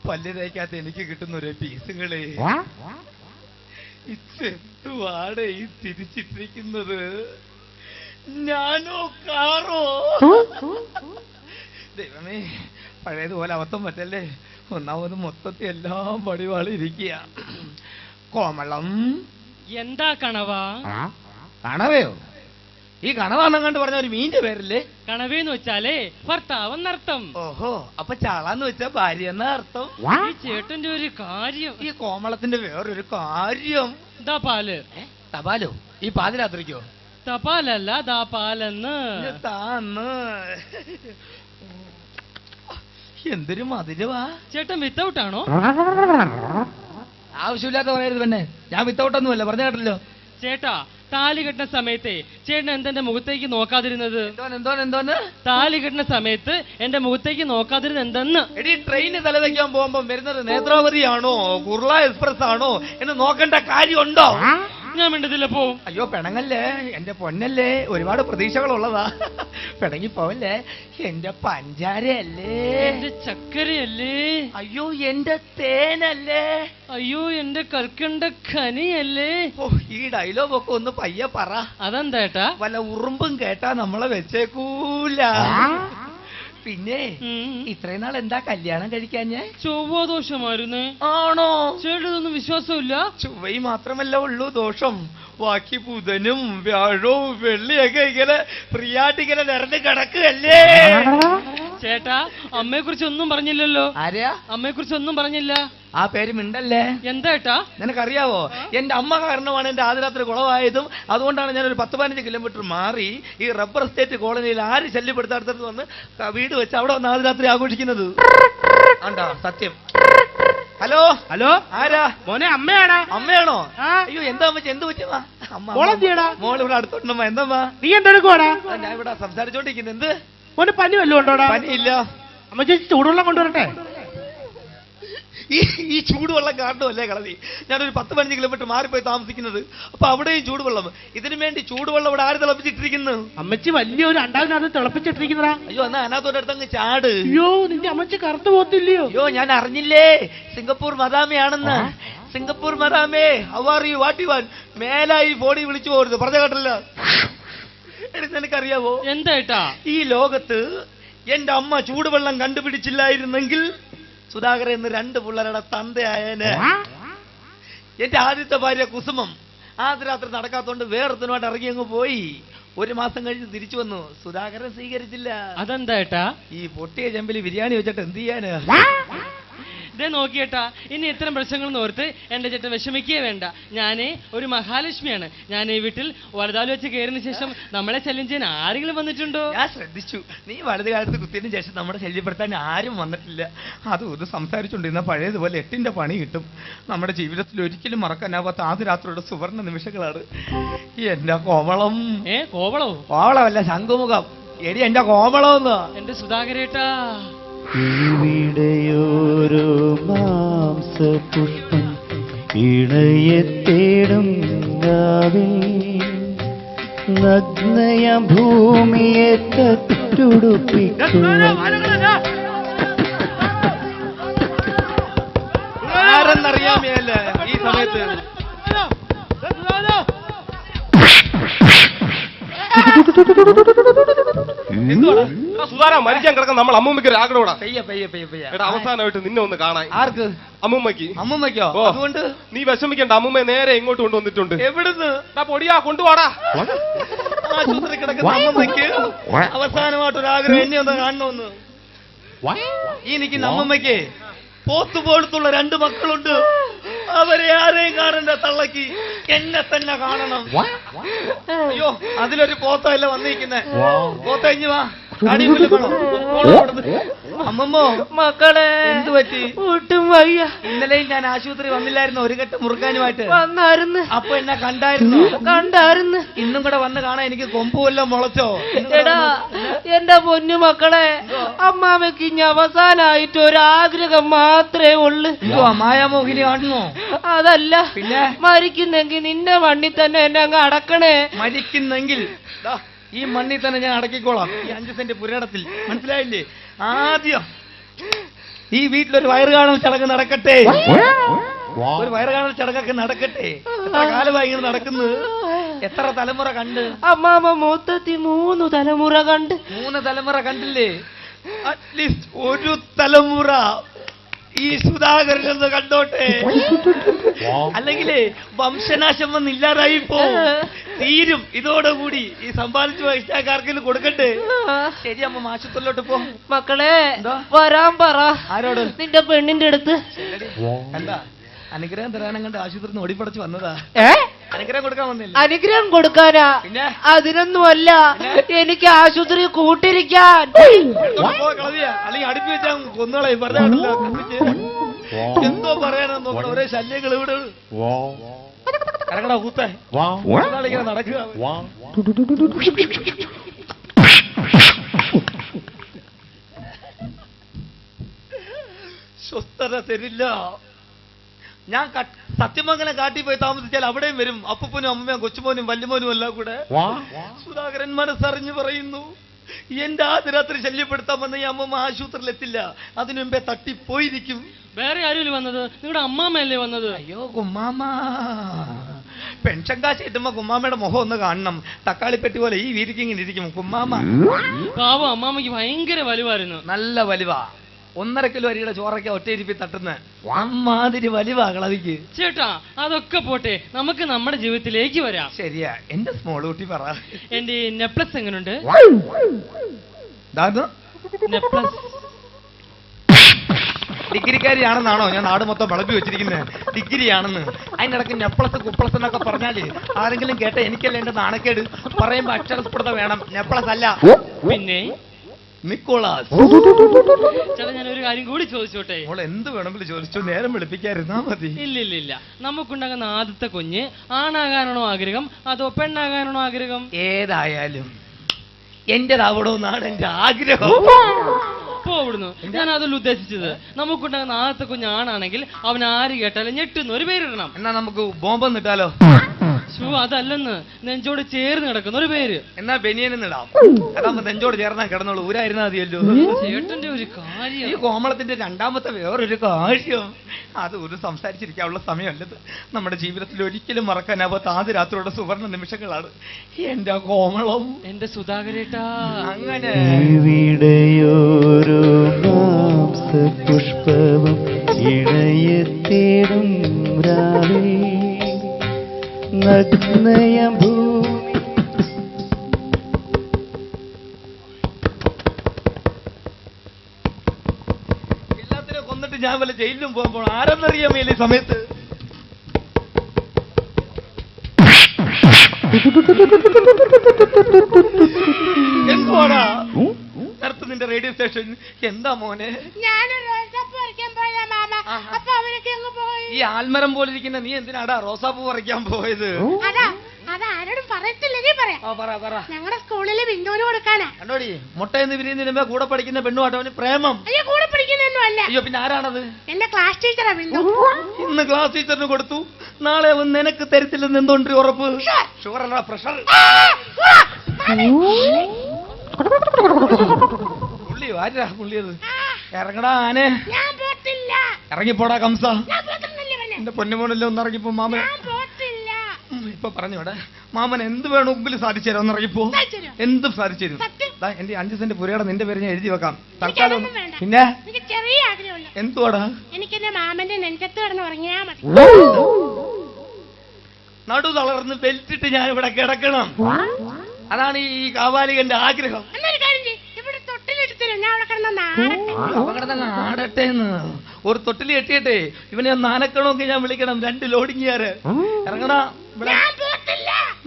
പല്ല് തേക്കാത്ത എനിക്ക് കിട്ടുന്ന ഒരു പീസുകളെ ഇതെന്തുവാടെ ഈ തിരിച്ചിട്ടിരിക്കുന്നത്? ഞാനോ കാറോ? ദൈവമേ, പഴയതുപോലെ അബദ്ധം പറ്റല്ലേ. ഒന്നാമത് മൊത്തത്തിൽ എല്ലാം പടിവാളിരിക്കുക. കോമളം എന്താ കണവാ? കണവയോ? ഈ കണവാണെന്ന് കണ്ട് പറഞ്ഞ ഒരു മീന്റെ പേരല്ലേ? കണവേന്ന് വെച്ചാലേ ഭർത്താവെന്നർത്ഥം. ഓഹോ, അപ്പൊ ചാളാന്ന് വെച്ചാ ഭാര്യ എന്ന അർത്ഥം. ഈ ചേട്ടന്റെ ഒരു കാര്യം, ഈ കോമളത്തിന്റെ വേറൊരു കാര്യം. ദാ പാല്. തപാലോ? ഈ പാതിരാത്രിക്കോ? തപാലല്ല, ദാ പാലെന്ന്. താന്ന് എന്തൊരു മധുരവാ. ചേട്ടൻ വിത്തൗട്ടാണോ? ആവശ്യമില്ലാത്ത പറയരുത് പെണ്ണെ, ഞാൻ വിത്തൗട്ടൊന്നുമല്ല, പറഞ്ഞ കേട്ടല്ലോ. ചേട്ടാ, താലി കെട്ടുന്ന സമയത്തെ ചേട്ടൻ എന്തെന്റെ മുഖത്തേക്ക് നോക്കാതിരുന്നത്? എന്തോന്ന്? താലി കെട്ടുന്ന സമയത്ത് എന്റെ മുഖത്തേക്ക് നോക്കാതിരുന്നത് എന്തെന്ന്? എടി, ട്രെയിന് തലവെക്കാൻ പോകുമ്പോ വരുന്നത് നേത്രാവതിയാണോ കുർള എക്സ്പ്രസ് ആണോ എന്ന് നോക്കേണ്ട കാര്യമുണ്ടോ? ഞാൻ മിണ്ടതില്ല, പോവും. അയ്യോ പെണങ്ങല്ലേ, എന്റെ പൊന്നല്ലേ, ഒരുപാട് പ്രതീക്ഷകളുള്ളതാ. പിണങ്ങി പോവല്ലേ, എന്റെ പഞ്ചാരയല്ലേ, എന്റെ ചക്കരയല്ലേ, അയ്യോ എന്റെ തേനല്ലേ, അയ്യോ എന്റെ കൽക്കണ്ട ഖനിയല്ലേ. ഓ, ഈ ഡയലോഗ് ഒക്കെ ഒന്ന് പയ്യെ പറ. അതെന്തേട്ടാ? വല്ല ഉറുമ്പും കേട്ടാ നമ്മളെ വെച്ചേക്കൂല. പിന്നെ ഇത്രയും നാൾ എന്താ കല്യാണം കഴിക്കാഞ്ഞേ? ചൊവ്വാദോഷമായിരുന്നേ. ആണോ? ചേട്ടനൊന്നും വിശ്വാസമില്ല? ചൊവ്വയും മാത്രമല്ല ഉള്ളൂ ദോഷം, ബാക്കി ബുധനും വ്യാഴവും വെള്ളിയൊക്കെ ഇങ്ങനെ ഫ്രീയായിട്ടിങ്ങനെ നിറഞ്ഞു കിടക്കുകയല്ലേ. ചേട്ടാ, അമ്മയെ കുറിച്ച് ഒന്നും പറഞ്ഞില്ലല്ലോ. ആരെയാ? അമ്മയെ കുറിച്ച് ഒന്നും പറഞ്ഞില്ല. ആ പേര് മിണ്ടല്ലേ. എന്താ? നിനക്കറിയാവോ, എന്റെ അമ്മ കാരണമാണ് എന്റെ ആദ്യരാത്രി കുളവായതും. അതുകൊണ്ടാണ് ഞാനൊരു 10-15 കിലോമീറ്റർ മാറി ഈ റബ്ബർ എസ്റ്റേറ്റ് കോളനിയിൽ ആര് ശല്യപ്പെടുത്താടുത്ത് വന്ന് വീട് വെച്ച് അവിടെ വന്ന് ആദ്യരാത്രി ആഘോഷിക്കുന്നത്. ആണ്ടാ സത്യം. ഹലോ ഹലോ, ആരാ? മോനെ, അമ്മയാടാ. അമ്മയാണോ? അയ്യോ, എന്താ അമ്മ, എന്ത് പറ്റുമാ? മോൾ ഇവിടെ അടുത്തോണ്ടമ്മ. എന്താ നീ എന്തെടുക്കുവാടാ? ഞാൻ ഇവിടെ സംസാരിച്ചോണ്ടിരിക്കുന്നത്. എന്ത് മോന് പനി വല്ലതും ഉണ്ടോടാ? പനിയില്ല. അമ്മ ചേച്ചി ചൂടുവെള്ളം കൊണ്ടുവരട്ടെ? ഈ ചൂടുവെള്ളം കാണുമല്ലേ കളവി, ഞാനൊരു 10-15 കിലോമീറ്റർ മാറിപ്പോയി താമസിക്കുന്നത്. അപ്പൊ അവിടെയും ചൂടുവെള്ളം. ഇതിനു വേണ്ടി ചൂടുവെള്ളം ഇവിടെ ആര് തിളപ്പിച്ചിട്ടിരിക്കുന്നു? അമ്മച്ചി വലിയൊരു അണ്ടാവിനകത്ത് തിളപ്പിച്ചിട്ടിരിക്കുന്നതാ. അയ്യോ, എന്നാ അതിനകത്തോടെ അടുത്തങ്ങ് ചാട്. അയ്യോ, നിന്റെ അമ്മച്ചി കറുത്തു പോത്തില്ലയോ? അയ്യോ, ഞാൻ അറിഞ്ഞില്ലേ സിംഗപ്പൂർ മദാമയാണെന്ന്. സിംഗപ്പൂർ മദാമേ, how are you, what you want? മേലായി ഫോണിൽ വിളിച്ചു പോകരുത്, പറഞ്ഞ കേട്ടല്ല. നിനക്കറിയാവോ എന്താ? ഈ ലോകത്ത് എന്റെ അമ്മ ചൂടുവെള്ളം കണ്ടുപിടിച്ചില്ലായിരുന്നെങ്കിൽ സുധാകരൻ എന്ന് 2 പിള്ളേരുടെ തന്തയായന്. എന്റെ ആദ്യത്തെ ഭാര്യ കുസുമം ആദ്യരാത്രി നടക്കാത്തോണ്ട് വേറൊരുത്തനുമായിട്ട് ഇറങ്ങി അങ്ങ് പോയി. 1 മാസം കഴിഞ്ഞ് തിരിച്ചു വന്നു. സുധാകരൻ സ്വീകരിച്ചില്ല. അതെന്താ? ഈ പൊട്ടിയ ചെമ്പിൽ ബിരിയാണി വെച്ചിട്ട് എന്ത് ചെയ്യാന്? ഇതേ നോക്കിയേട്ടാ, ഇനി ഇത്തരം പ്രശ്നങ്ങൾ ഓർത്ത് എന്റെ ചേട്ടൻ വിഷമിക്കേ വേണ്ട. ഞാനേ ഒരു മഹാലക്ഷ്മിയാണ്. ഞാൻ ഈ വീട്ടിൽ വലുതാല് വെച്ച് കയറിന് ശേഷം നമ്മളെ ശല്യം ചെയ്യാൻ ആരെങ്കിലും വന്നിട്ടുണ്ടോ? ഞാൻ ശ്രദ്ധിച്ചു, നീ വലത് കാലത്ത് കുത്തിയതിനു ശേഷം നമ്മുടെ ശല്യപ്പെടുത്താൻ ആരും വന്നിട്ടില്ല. അതും സംസാരിച്ചുകൊണ്ടിരുന്ന പഴയതുപോലെ 8ന്റെ പണി കിട്ടും. നമ്മുടെ ജീവിതത്തിൽ ഒരിക്കലും മറക്കാനാവാത്ത ആദ്യരാത്രിയുടെ സുവർണ നിമിഷങ്ങളാണ്. എന്റെ കോമളം. കോവളോ? കോവളമല്ല, ശംഖുമുഖം. എടി എന്റെ കോമളമെന്ന്. എന്റെ സുധാകരേട്ടാ, ഇവിടെയോരോ മാംസപുഷ്പം ഇണയെ തേടും നഗ്നയ ഭൂമിയെ തട്ടുടുപ്പിക്കും. ആരെന്നറിയാമേല ഈ സമയത്ത് സുധാര മരിക്കാൻ കിടക്കാൻ നമ്മൾ അമ്മൂമ്മയ്ക്ക് ഒരു ആഗ്രഹോടാ. അവസാനമായിട്ട് നിന്നെ ഒന്ന് കാണാൻ. ആർക്ക്? അമ്മൂമ്മയ്ക്ക്. അമ്മൂമ്മയ്ക്കോ? അതുകൊണ്ട് നീ വിഷമിക്കണ്ട, അമ്മൂമ്മയെ നേരെ ഇങ്ങോട്ട് കൊണ്ടുവന്നിട്ടുണ്ട്. എവിടുന്ന്? പൊടിയാ, കൊണ്ടുപോടാ. ആശുപത്രി കിടക്കുന്ന അമ്മമ്മയ്ക്ക് അവസാനമായിട്ടൊരാഗ്രഹം എന്നെ ഒന്ന് കാണണമെന്ന്. ഈ നിൽക്കുന്ന അമ്മമ്മയ്ക്ക് പോത്തുപോലത്തുള്ള 2 മക്കളുണ്ട്. അവരെ ആരെയും കാണണ്ട, തള്ളക്ക് എന്നെ തന്നെ കാണണം. അയ്യോ, അതിലൊരു പോത്തല്ല വന്നിരിക്കുന്നേ. പോത്ത ഇഞ്ഞു വാ. അമ്മമ്മോ, മക്കളെ എന്ത് പറ്റി? ഒട്ടും വയ്യ. ഇന്നലെയും ഞാൻ ആശുപത്രി വന്നില്ലായിരുന്നു ഒരു കെട്ട് മുറുക്കാനുമായിട്ട്? വന്നായിരുന്നു. അപ്പൊ എന്നെ കണ്ടായിരുന്നു? കണ്ടായിരുന്നു. ഇന്നും കൂടെ വന്ന് കാണാൻ എനിക്ക് കൊമ്പ് വല്ലതും മുളച്ചോ? എടാ എന്റെ പൊന്നു മക്കളെ, അമ്മാമയ്ക്ക് ഇനി അവസാനായിട്ട് ഒരാഗ്രഹം മാത്രമേ ഉള്ളു. മായാമോഹിനി കാണുന്നു? അതല്ല, പിന്നെ മരിക്കുന്നെങ്കിൽ നിന്റെ മണ്ണിൽ തന്നെ എന്നെ അങ്ങ് അടക്കണേ. മരിക്കുന്നെങ്കിൽ ഈ മണ്ണിൽ തന്നെ ഞാൻ അടക്കിക്കോളാം. ഈ 5 സെന്റ് പുരയിടത്തിൽ. മനസ്സിലായില്ലേ? ആദ്യം ഈ വീട്ടിലൊരു വയറുകാണൽ ചടങ്ങ് നടക്കട്ടെ. ഒരു വയറുകാണൽ ചടങ്ങൊക്കെ നടക്കട്ടെ. എത്ര കാലമായി ഇങ്ങനെ നടക്കുന്നു? എത്ര തലമുറ കണ്ട്? അമ്മാമ മൊത്തത്തിൽ 3 തലമുറ കണ്ട്. 3 തലമുറ കണ്ടില്ലേ? അറ്റ്ലീസ്റ്റ് ഒരു തലമുറ ഈ സുധാകരനെന്ന് കണ്ടോട്ടെ. അല്ലെങ്കിലേ വംശനാശം വന്നില്ലാതായി പോവും. തീരും ഇതോടുകൂടി. ഈ സമ്പാദിച്ചു വയസ്സാക്കാർക്കെങ്കിലും കൊടുക്കട്ടെ. ശരി അമ്മ, ആശുപത്രിയിലോട്ട് പോ. മക്കളെ എന്താ? വരാൻ പറ. ആരോട്? നിന്റെ പെണ്ണിന്റെ അടുത്ത്. കണ്ട, അനുഗ്രഹം തരാനും കണ്ട് ആശുപത്രിയിൽ നിന്ന് ഓടിപ്പടച്ച് വന്നതാ. അനുഗ്രഹം കൊടുക്കാൻ വന്നില്ല. അനുഗ്രഹം കൊടുക്കാനാ? പിന്നെ? അതിനൊന്നുമല്ല, എനിക്ക് ആശുപത്രി കൂട്ടിരിക്കാൻ. അല്ലെങ്കിൽ അടുപ്പി വെച്ചാ കൊന്നുകളെ പറഞ്ഞ എന്തോ പറയാനോ നോക്കണം. ഒരേ ശല്യങ്ങൾ ഇവിടെ. ഇറങ്ങടാ കൂത്തേ. ഇങ്ങനെ നടക്കുക. സ്വസ്ഥത തരില്ല. ഞാൻ സത്യമംഗലം കാട്ടി പോയി താമസിച്ചാൽ അവിടെയും വരും. അപ്പൂപ്പനും അമ്മയും കൊച്ചുമോനും വല്യമോനും എല്ലാം കൂടെ. സുധാകരൻ മനസ്സറിഞ്ഞു പറയുന്നു, എന്റെ ആദ്യരാത്രി ശല്യപ്പെടുത്താൻ വന്ന ഈ അമ്മമ്മ ആശുപത്രിയിൽ എത്തില്ല. അതിനു മുമ്പേ തട്ടിപ്പോയിരിക്കും. വേറെ ആരും വന്നത്? നിങ്ങളുടെ അമ്മാമ്മയല്ലേ വന്നത്? അയ്യോ കുമ്മാമ, പെൻഷൻ കാശ് കിട്ടുമ്പോ കുമ്മാമയുടെ മുഖം ഒന്ന് കാണണം. തക്കാളിപ്പെട്ടി പോലെ ഈ വീതിക്ക് ഇങ്ങനെ ഇരിക്കും കുമ്മാമ. പാവം അമ്മാമ്മയ്ക്ക് ഭയങ്കര വലുവായിരുന്നു. നല്ല വലിവാ. 1.5 കിലോ അരിയുടെ ചോറൊക്കെ ഒറ്റയിരിപ്പി തട്ടുന്ന അമ്മാതിരി വലിവാ കളവിക്ക്. ചേട്ടാ അതൊക്കെ പോട്ടെ, നമുക്ക് നമ്മുടെ ജീവിതത്തിലേക്ക് വരാം. ശരിയാ. എന്റെ സ്മോൾ കുട്ടി പറ. എന്റെ നെപ്ലസ് എങ്ങനുണ്ട്? നെപ്ലസ് ഡിഗ്രിക്കാരിയാണെന്നാണോ ഞാൻ നാട് മൊത്തം വിളമ്പി വെച്ചിരിക്കുന്നത്? ഡിഗ്രിയാണെന്ന്. അതിനിടയ്ക്ക് നെപ്ലസ് കുപ്ലസ് എന്നൊക്കെ പറഞ്ഞാല് ആരെങ്കിലും കേട്ട എനിക്കല്ല എന്റെ നാണക്കേട്. പറയുമ്പോ അക്ഷരസ്ഫുടത വേണം. നെപ്ലസ് അല്ല, പിന്നെ നിക്കോളാസ്. ചേട്ടാ ഞാൻ ഒരു കാര്യം കൂടി ചോദിച്ചോട്ടെ? മോൾ എന്ത് വേണമെങ്കിലും ചോദിച്ചു, നേരം വിളിപ്പിക്കാതിരുന്നാ മതി. ഇല്ല, നമുക്കുണ്ടാകുന്ന ആദ്യത്തെ കുഞ്ഞ് ആണാകാനാണോ ആഗ്രഹം അതോ പെണ്ണാകാനാണോ ആഗ്രഹം? ഏതായാലും എന്റേതാവണമെന്നാണ് എന്റെ ആഗ്രഹം. പോവിടുന്നു. ഞാൻ അതല്ല ഉദ്ദേശിച്ചത്. നമുക്കുണ്ടാകുന്ന ആദ്യത്തെ കുഞ്ഞ് ആണാണെങ്കിൽ അവൻ ആര് കേട്ടാലും ഞെട്ടുന്ന ഒരു പേരിടണം. എന്നാ നമുക്ക് ബോംബൊന്നും ഇട്ടാലോ? അതല്ലെന്ന്, നെഞ്ചോട് ചേർന്ന് കിടക്കുന്ന ഒരു പേര്. എന്നാ ബനിയനെന്നിടാം. അതാകുമ്പോ നെഞ്ചോട് ചേർന്നാ കിടന്നോളൂ. ഊരായിരുന്നാ മതിയല്ലോ. ചേട്ടന്റെ ഒരു കാര്യം. ഈ കോമളത്തിന്റെ രണ്ടാമത്തെ വേറൊരു കാര്യം, അത് ഒരു സംസാരിച്ചിരിക്കാനുള്ള സമയമല്ലത്. നമ്മുടെ ജീവിതത്തിൽ ഒരിക്കലും മറക്കാനാവാത്ത ആദ്യ രാത്രിയുടെ സുവർണ നിമിഷങ്ങളാണ്. എന്റെ കോമളം, എന്റെ സുധാകരേട്ടാ. അങ്ങനെ ഇവിടെയോരോ പുഷ്പവും ഇണയത്തേടും രാവേ നഗ്നയ ഭൂമി. എല്ലാത്തിനും കൊന്നിട്ട് ഞാൻ വല്ല ജയിലിലും പോകുമ്പോൾ ആരെന്നറിയാൻ മേലെ ഈ സമയത്ത്. എന്തുവാടാ നടത്തു നിന്റെ റേഡിയോ സ്റ്റേഷൻ? എന്താ മോനെ? ഈ ആൽമരം പോലെ ഇരിക്കുന്ന നീ എന്തിനാടാ റോസാപ്പൂ പറിക്കാൻ പോയത്? ആരോടും പറയത്തില്ല, നീ പറയാം. ഞങ്ങളുടെ സ്കൂളിലെ ബിന്ദുവിന് കൊടുക്കാനാ. കണ്ടോടി, മുട്ടയെന്ന് വിരിയുന്നതിന് കൂടെ പഠിക്കുന്ന പെണ്ണുമായിട്ട് അവന് പ്രേമം. അയ്യോ, കൂടെ പഠിക്കുന്നൊന്നും അല്ല. അയ്യോ, പിന്നെ ആരാണത്? എന്റെ ക്ലാസ് ടീച്ചറാ ബിന്ദു. ഇന്ന് ക്ലാസ് ടീച്ചറിന് കൊടുത്തു, നാളെ അവൻ നിനക്ക് തരത്തില്ലെന്ന് എന്തുകൊണ്ട് ഉറപ്പ്? ഷുഗറല്ല, പ്രഷർ. പുള്ളി ആരാ പുള്ളിയത്? ഇറങ്ങടാ ആനെ. ഞാൻ പോത്തില്ല. ഇറങ്ങിപ്പോടാ കംസ. ഞാൻ പോത്തില്ലെന്നല്ലേ പറഞ്ഞെ. എന്റെ പൊന്നുമോനല്ലേ ഒന്ന് ഇറങ്ങിപ്പോ. മാമൻ ഞാൻ പോത്തില്ല. ഇപ്പൊ പറഞ്ഞോടെ, മാമൻ എന്ത് വേണം മുമ്പിൽ സാധിച്ചു തരാം. ഒന്ന് ഇറങ്ങിപ്പോ. എന്തും സാധിച്ചു തരും. എന്റെ 5 സെന്റ് പുരയുടെ നിന്റെ പേര് ഞാൻ എഴുതി വെക്കാം. തൽക്കാലം. പിന്നെ എനിക്ക് ചെറിയ ആഗ്രഹമുള്ള. എന്തുവാടാ? എനിക്ക് എന്റെ മാമന്റെ നെഞ്ചത്ത് കിടന്ന് ഉറങ്ങിയാ മതി. നടു തളർന്ന് ബെൽറ്റിട്ട് ഞാൻ ഇവിടെ കിടക്കണം. അതാണ് ഈ കാവാലികന്റെ ആഗ്രഹം. എന്നൊരു കാര്യം ചെയ്യ്, ഇവിടെ തൊട്ടിലെടുത്തരും, ഞാൻ അവിടെ കിടന്ന ആടട്ടെ. ഒരു തൊട്ടിൽ കെട്ടിയട്ടെ. ഇവനെ നാനക്കണമെങ്കിൽ ഞാൻ വിളിക്കണം. 2 ലോഡിങ്ങുകാര് ഇറങ്ങടാ.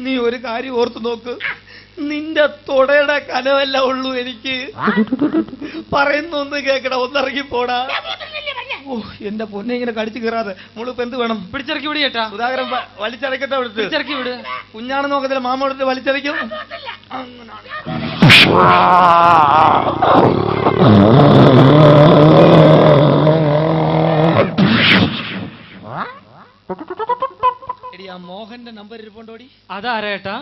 നീ ഒരു കാര്യം ഓർത്തു നോക്ക്, നിന്റെ തൊടയുടെ കനവല്ല ഉള്ളൂ എനിക്ക്. പറയുന്നൊന്ന് കേക്കടാ, ഒന്നിറങ്ങി പോടാ. ഓ എന്റെ പൊന്നെ, ഇങ്ങനെ കടിച്ചു കയറാതെ. മുളിപ്പ് എന്ത് വേണം? പിടിച്ചിറക്കി വിട് ചേട്ടാ. സുധാകരൻ വലിച്ചിറക്കട്ടെ. അവിടുത്തെ പിടിച്ചിറക്കി വിട്. കുഞ്ഞാണെന്ന് നോക്കത്തില്ല, മാമോടത്ത് വലിച്ചിറക്കും. എടി, ആ മോഹന്റെ നമ്പർ ഇരിപ്പുണ്ടോടി? അതാരേട്ടാ?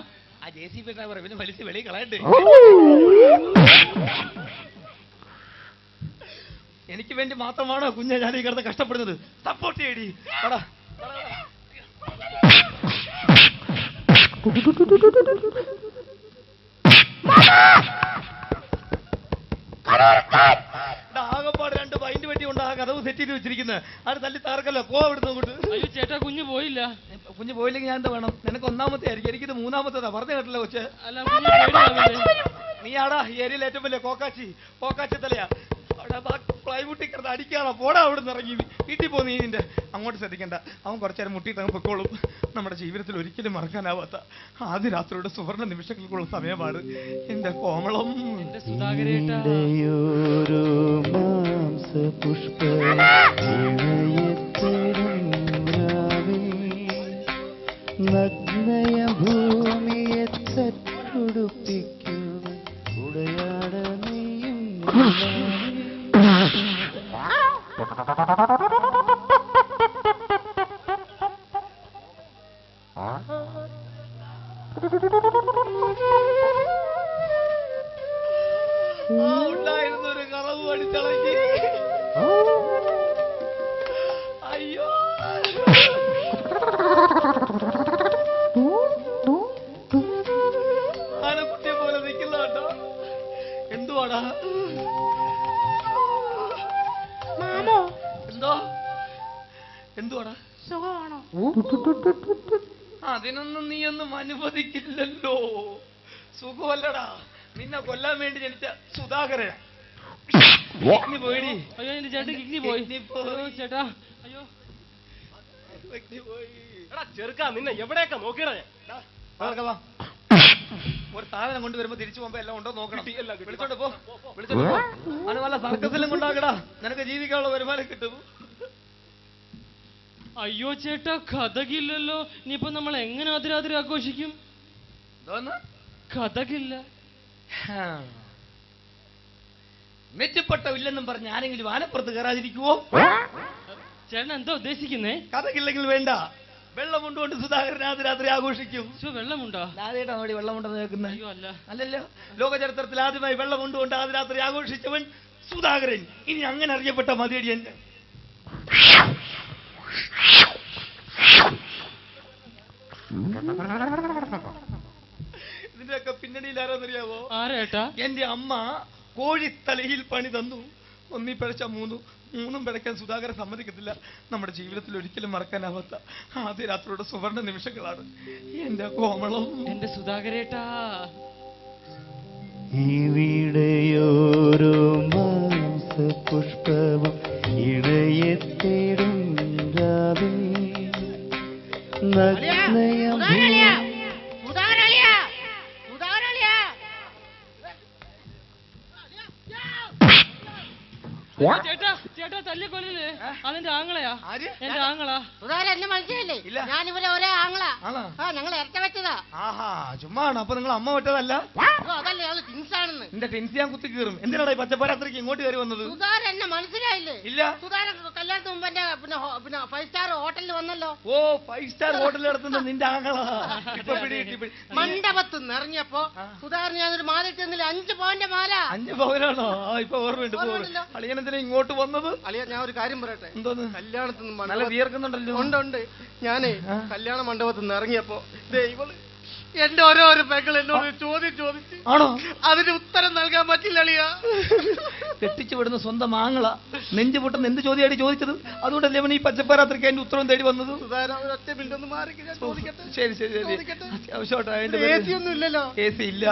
ആ JCB ഡ്രൈവർ ഇവന് വലിച്ച് വെളി കളയണ്ടേ? എനിക്ക് വേണ്ടി മാത്രമാണോ കുഞ്ഞെ ഞാൻ ഈ കിടന്ന് കഷ്ടപ്പെടുന്നത്? സപ്പോർട്ട് ചെയ്യടി. ആകപ്പാട് 2 പൈന്റ് വെട്ടി കൊണ്ട് ആ കഥവ് സെറ്റ് ചെയ്ത് വെച്ചിരിക്കുന്നത്. അത് തല്ലി താർക്കല്ലോ. പോ അവിടുന്ന് അങ്ങോട്ട്. അയ്യോ ചേട്ടാ, കുഞ്ഞ് പോയില്ല. കുഞ്ഞ് പോയില്ലെങ്കിൽ ഞാൻ എന്താ വേണം? നിനക്ക് 1ാമത്തെ ആയിരിക്കും, എനിക്കിത് 3ാമത്തേതാ. പറഞ്ഞു കേട്ടല്ലോ കൊച്ച്. അല്ല, കുഞ്ഞ് പേടിയാവില്ലേ? നീ ആടാ ഈ ഏരിയയിൽ ഏറ്റവും വലിയ കോക്കാച്ചി തലയാ. അവിടെ പ്ലൈവുട്ടി കിടന്ന് അടിക്കാതെ പോടാ അവിടെ നിന്ന് ഇറങ്ങി വീട്ടിൽ പോ. നീ നിന്റെ അങ്ങോട്ട് ശ്രദ്ധിക്കണ്ട. അവൻ കുറച്ചേരം മുട്ടിയിട്ട് അങ്ങ് പൊക്കോളും. നമ്മുടെ ജീവിതത്തിൽ ഒരിക്കലും മറക്കാനാവാത്ത ആദ്യ രാത്രിയുടെ സുവർണ്ണ നിമിഷങ്ങൾക്കുള്ള സമയമാണ് എന്റെ കോമളം. എന്റെ സുധാകരേട്ടാ, ഇടയോരോ മാംസപുഷ്പ നഗ്നയ ഭൂമിയെ തട്ടുടുപ്പിക്കുക ഉടയാട നീയും ഉണ്ടായിരുന്നൊരു കളവ് അടിച്ചളക്കി. അയ്യോ, ആനക്കുട്ടിയെ പോലെ നിൽക്കുന്ന കേട്ടോ. എന്തുവാടാ? മാമോ എന്തുവാടാ? സുഖമാണോ? അതിനൊന്നും നീയൊന്നും അനുവദിക്കില്ലല്ലോ. സുഖമല്ലടാ, നിന്നെ കൊല്ലാൻ വേണ്ടി ജനിച്ച സുധാകരൻ പോയിടി. അയ്യോ എന്റെ ചേട്ടൻ കിഡ്നി പോയി. അയ്യോ ചേട്ടാ, അയ്യോ ചെറുക്കാ, നിന്നെ എവിടെയൊക്കെ നോക്കിയടാ. ഒരു സാധനം കൊണ്ടുവരുമ്പോ തിരിച്ചു പോകുമ്പോ എല്ലാം ഉണ്ടോ നോക്കണം. വിളിച്ചോണ്ട് പോ. അത് വല്ല സർക്കസിലും കൊണ്ടാക്കടാ, നിനക്ക് ജീവിക്കാനുള്ള വരുമാനം കിട്ടും. അയ്യോ ചേട്ടാ, കഥകില്ലല്ലോ. ഇനിയിപ്പോ നമ്മൾ എങ്ങനെ അതിരാത്രി ആഘോഷിക്കും? കഥകില്ല. മെച്ചപ്പെട്ടവില്ലെന്നും പറഞ്ഞ് ആരെങ്കിലും ആനപ്പുറത്ത് കയറാതിരിക്കുവോ? ചേട്ടൻ എന്താ ഉദ്ദേശിക്കുന്നേ? കഥകില്ലെങ്കിൽ വേണ്ട, വെള്ളം കൊണ്ടുകൊണ്ട് സുധാകരൻ ആദ്യരാത്രി ആഘോഷിക്കും. വെള്ളമുണ്ടോ? ആദ്യമായിട്ടാ നോടി വെള്ളമുണ്ടെന്ന് കേൾക്കുന്നത്? അയ്യോ അല്ല. അല്ലല്ലോ, ലോക ചരിത്രത്തിൽ ആദ്യമായി വെള്ളം കൊണ്ടുകൊണ്ട് ആദ്യരാത്രി ആഘോഷിച്ചവൻ സുധാകരൻ. ഇനി അങ്ങനെ അറിയപ്പെട്ട മതിയടി എന്റെ. ഇതിന്റെയൊക്കെ പിന്നണിയിൽ ആരാന്നറിയാവോ? ആരേട്ടാ? എന്റെ അമ്മ കോഴിത്തലയിൽ പണി തന്നു. ഒന്നീ പിഴച്ച മൂന്നും പിഴയ്ക്കാൻ സുധാകരൻ സമ്മതിക്കത്തില്ല. നമ്മുടെ ജീവിതത്തിൽ ഒരിക്കലും മറക്കാനാവാത്ത ആദ്യ രാത്രിയുടെ സുവർണ്ണ നിമിഷങ്ങളാണ് എന്റെ കോമളം. എന്റെ സുധാകരേട്ടാ, ഇവിടെയോരോ മാംസപുഷ്പവും ഇടയെ തേടും രാവേ നഗ്നയ ചേട്ടാ ചേട്ടാ തല്ലിക്കൊല്ലേ? അതെന്റെ ആങ്ങളയാ. എന്റെ ആങ്ങളാ. എന്നെ മനസ്സിലല്ലേ? ഇല്ല. ഞാനിവരെ ഒരേ ആങ്ങളാ. ആണോ? ഞങ്ങൾ ഇരട്ട വെച്ചതാ. ആഹാ, ചുമ്മാണ്. അപ്പൊ നിങ്ങൾ അമ്മ വെട്ടതല്ല? അതല്ലേ, അത് ടിൻസ് ആണെന്ന്. എന്റെ ടെൻസ് ഞാൻ കുത്തി കീറും. എന്തിനാടാ ഈ പച്ചപ്പരാത്രിക്ക് ഇങ്ങോട്ട് കയറി വന്നത്? സുധാരൻ എന്നെ മനസ്സിലായില്ലേ? ഇല്ല. സുധാരൻ കല്യാണത്തിന് മുമ്പ് എന്റെ പിന്നെ 5 സ്റ്റാർ ഹോട്ടലിൽ വന്നല്ലോ. ഓ, 5 സ്റ്റാർ ഹോട്ടലിൽ നടത്തുന്ന നിന്റെ ആങ്ങളാ. ഇപ്പൊ മണ്ഡപത്ത് നിറഞ്ഞപ്പോ സുധാരൻ ഞാനൊരു മാല ഇട്ടെന്നില്ല, 5 പവന്റെ മാല. 5 പവനാണോ? ഇപ്പൊ ഓർമ്മയുണ്ട്. അളിയനെന്തിനാ ഇങ്ങോട്ട് വന്നത്? അളിയ, ഞാൻ ഒരു കാര്യം പറയട്ടെ. എന്തോന്ന്? കല്യാണത്തിന് നല്ല വിയർക്കുന്നുണ്ടല്ലോ. ഉണ്ട്. ഞാനേ കല്യാണ മണ്ഡപത്തിൽ നിന്ന് ഇറങ്ങിയപ്പോ ഇവള് എന്റെ ഓരോരോ പെങ്ങൾ എന്നോട് ചോദിച്ചു. ആണോ? അതിന് ഉത്തരം നൽകാൻ പറ്റില്ല അളിയ. കെട്ടിച്ചു വിടുന്ന സ്വന്തം ആങ്ങള നെഞ്ചു പൊട്ടുന്ന എന്ത് ചോദ്യമായിട്ട് ചോദിച്ചത്? അതുകൊണ്ടല്ലേ അവൻ ഈ പച്ചപ്പരാത്രിക്ക് അതിന്റെ ഉത്തരവും തേടി വന്നത്? ഒറ്റ മിനിറ്റ് ഒന്ന് മാറി ചോദിക്കട്ടെ. ശരി അത്യാവശ്യമായിട്ട് AC ഒന്നും ഇല്ലല്ലോ. AC ഇല്ല.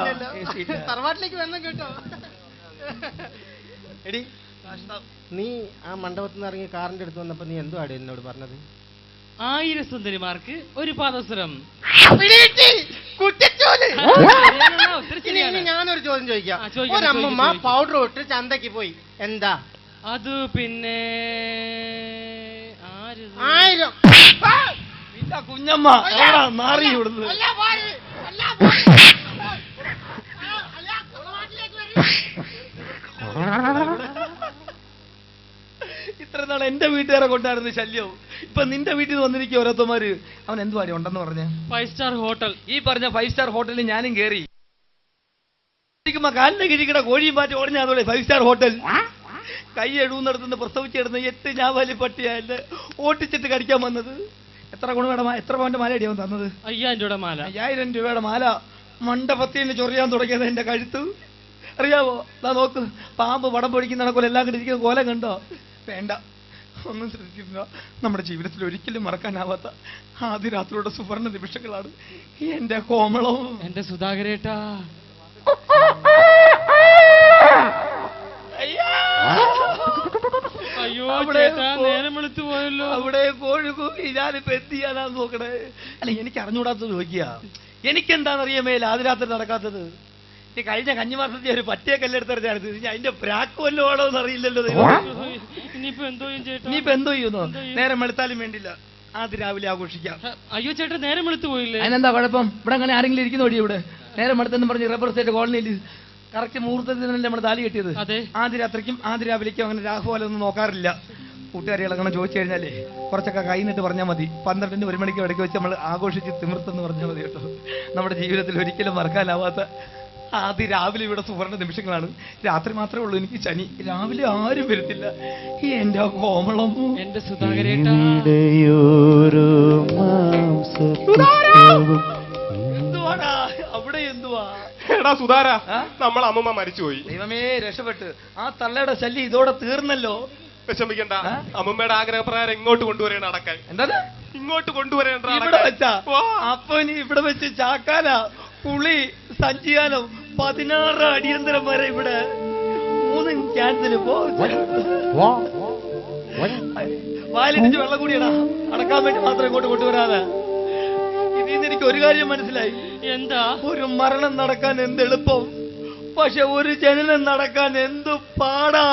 തറവാട്ടിലേക്ക് വന്നു കേട്ടോ. എടി, നീ ആ മണ്ഡപത്തിൽ നിന്ന് ഇറങ്ങി കാറിന്റെ അടുത്ത് വന്നപ്പോ നീ എന്തോ ആടി എന്നോട് പറഞ്ഞത്? 1000 സുന്ദരിമാർക്ക് ഒരു പാദസരം. ഇനി ഞാനൊരു ചോദ്യം ചോദിക്കാം. ഒരമ്മ പൗഡർ ഇട്ട് ചന്തക്ക് പോയി, എന്താ അത്? പിന്നെ 1000. കുഞ്ഞമ്മ മാറി ഇവിടുന്ന്. ഇത്ര നാൾ എന്റെ വീട്ടുകാരെ കൊണ്ടായിരുന്നു ശല്യവും. ഇപ്പൊ നിന്റെ വീട്ടിൽ നിന്ന് വന്നിരിക്കും ഓരോരുത്തന്മാര്. അവൻ എന്തുവാടി ഉണ്ടെന്ന് പറഞ്ഞ്? 5 സ്റ്റാർ ഹോട്ടൽ. ഈ പറഞ്ഞ 5 സ്റ്റാർ ഹോട്ടലിൽ ഞാനും കയറി. കാലിന്റെ കിഴിക്കട കോഴിയും മാറ്റി ഓടിഞ്ഞ അതോടെ 5 സ്റ്റാർ ഹോട്ടൽ. കൈ എഴുതുന്നിടത്തുനിന്ന് പ്രസവിച്ചിടുന്ന 8 ഞാവലി പട്ടിയല്ല ഓട്ടിച്ചിട്ട് കടിക്കാൻ വന്നത്. എത്ര ഗുണമേട എത്ര പവന്റെ മാല അടിയാവും തന്നത്? 5000 രൂപയുടെ മാല. 5000 രൂപയുടെ മാല. മണ്ടപത്തിന് ചൊറിയാൻ തുടങ്ങിയത് എന്റെ കഴുത്ത്. അറിയാവോ? ദാ നോക്ക്, പാമ്പ് വടം പൊടിക്കുന്ന പോലെ എല്ലാം കിട്ടിയിരിക്കുന്ന കോലം കണ്ടോ? വേണ്ട, ഒന്നും ശ്രദ്ധിക്കുക. നമ്മുടെ ജീവിതത്തിൽ ഒരിക്കലും മറക്കാനാവാത്ത ആദ്യ രാത്രിയുടെ സുവർണ നിമിഷങ്ങളാണ് എന്റെ കോമളം. എന്റെ സുധാകരേട്ടാ. അയ്യോ ചേട്ടാ, നേരം വെളുത്തു പോയല്ലോ. അവിടെ പോഴുകൂ. ഞാനിപ്പോ എന്ത് ചെയ്യാനാന്ന് നോക്കണേ. അല്ല, എനിക്ക് അറിഞ്ഞുകൂടാത്തത് ചോദിക്കുക. എനിക്കെന്താണെന്നറിയാമേ ആദ്യ രാത്രി നടക്കാത്തത്? ഈ കഴിഞ്ഞ കഞ്ഞിമാസത്തെ ഒരു പറ്റിയ കല്ലെടുത്തെടുത്തായിരുന്നു. ഇനി അതിന്റെ പ്രാക്ക് വല്ലതും ആണോ എന്ന് അറിയില്ലല്ലോ. ഇനിയിപ്പോ എന്തോ ചെയ്യും ചേട്ടാ? ഇനിയിപ്പോ എന്തോ ചെയ്യുന്നു? നേരം വെളുത്താലും വേണ്ടില്ല, ആദ്യ രാവിലെ ആഘോഷിക്കാം. അയ്യോ ചേട്ടാ, നേരം വെളുത്തു പോയില്ലേ? അതിനെന്താ കുഴപ്പം? ഇവിടെ അങ്ങനെ ആരെങ്കിലും ഇരിക്കുന്ന വഴി ഇവിടെ നേരം വെളുത്തെന്ന് പറഞ്ഞ് റബ്ബർ സ്റ്റേറ്റ് കോളനിയിൽ കറക്റ്റ് മുഹൂർത്തത്തിനല്ലേ നമ്മൾ താലി കെട്ടിയത്. ആദ്യ രാത്രിക്കും ആദ്യ രാവിലേക്കും അങ്ങനെ രാഘുപോലൊന്നും നോക്കാറില്ല. കൂട്ടുകാരികളങ്ങനെ ചോദിച്ചു കഴിഞ്ഞാലേ കുറച്ചൊക്കെ കൈ നിട്ട് പറഞ്ഞാൽ മതി. 12-ന് 1 മണിക്ക് ഇടയ്ക്ക് വെച്ച് നമ്മൾ ആഘോഷിച്ച് തിമിർത്തെന്ന് പറഞ്ഞാൽ മതി കേട്ടോ. നമ്മുടെ ജീവിതത്തിൽ ഒരിക്കലും മറക്കാനാവാത്ത ആദ്യ രാവിലെ ഇവിടെ സുവർണ നിമിഷങ്ങളാണ്. രാത്രി മാത്രമേ ഉള്ളൂ എനിക്ക് ശനി. രാവിലെ ആരും വരത്തില്ല. എന്റെ കോമളം, എന്റെ സുധാകരേട്ടാ. എന്തുവാടാ അവിടെ? എന്തുവാ? എടാ സുധാര, നമ്മൾ അമ്മമ്മ മരിച്ചുപോയി. ദൈവമേ, രക്ഷപ്പെട്ട്. ആ തള്ളയുടെ ശല്യം ഇതോടെ തീർന്നല്ലോ. വിഷമിക്കണ്ട, അമ്മമ്മയുടെ ആഗ്രഹപ്രകാരം ഇങ്ങോട്ട് കൊണ്ടുവരേണ്ട അടക്കാൻ. എന്താണ്? ഇങ്ങോട്ട് കൊണ്ടുവരേണ്ട ഇവിടെ വെച്ചാ? അപ്പൊ ഇനി ഇവിടെ വെച്ച് ചാക്കാന പുളി സഞ്ചിയാനം 16 അടിയന്തരം വരെ ഇവിടെ 3 ക്യാൻസൽ. വാലിടിച്ച് വെള്ളം കൂടിയടാ അടക്കാൻ വേണ്ടി മാത്രം ഇങ്ങോട്ട് കൊണ്ടുവരാതെ. ഇതിന്ന് എനിക്ക് ഒരു കാര്യം മനസ്സിലായി. എന്താ? ഒരു മരണം നടക്കാൻ എന്ത് എളുപ്പം, പക്ഷെ ഒരു ജനനം നടക്കാൻ എന്തു പാടാ.